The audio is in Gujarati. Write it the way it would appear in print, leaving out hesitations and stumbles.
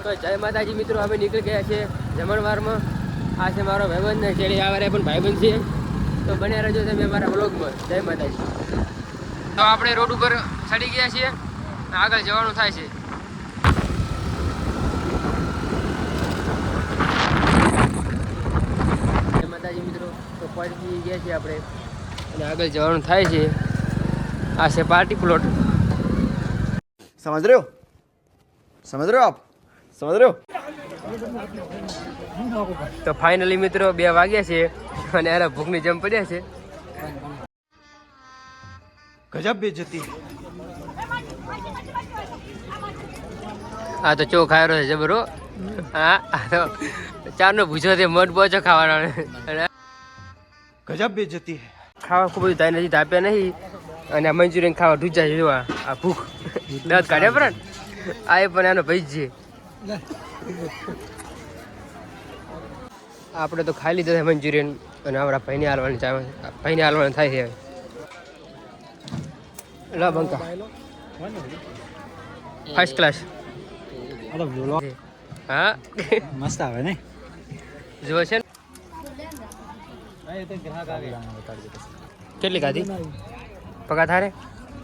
તો જય માતાજી મિત્રો, અમે નીકળી ગયા છીએ જમણવારમાં. આ છે મારો ભાઈબંધ ને શેરી આવારે પણ ભાઈબંધ છે, તો બન્યા રહેજો તમે અમારા વ્લોગમાં. જય માતાજી. તો આપણે રોડ ઉપર ચડી ગયા છીએ, આગળ જવાનું થાય છે. જય માતાજી મિત્રો, તો પહોંચી ગયા છીએ આપણે અને આગળ જવાનું થાય છે. આ છે પાર્ટી પ્લોટ. समझ रहे हो आप समझ रहे हो. તો ફાઇનલી મિત્રો 2 વાગ્યા છે અને એના ભૂખની જમ પડ્યા છે. गजब बेइज्जती. આ તો ચો ખાયરો છે જબરો. હા આ તો ચારનો ભૂસો છે, મઠ બોચો ખાવાનો. गजब बेइज्जती है. ખાવા ખૂબ બધું થાય નથી, તાપ્યા નહીં. અને આ મંચુરિયન ખાવા ઢૂંચા છે. જોવા આ ભૂખ દાંત કાઢ્યા પર આ એ પણ એનો ભાઈ જ છે. આપણે તો ખાઈ લીધા છે મંચુરિયન અને આપણા ભાઈને હાલવાની ભાઈને હાલવાનું થાય છે. લા બંકા ફર્સ્ટ ક્લાસ. હા मस्त આવે ને. જો છે ને કેટલી ખાધી પગા થારે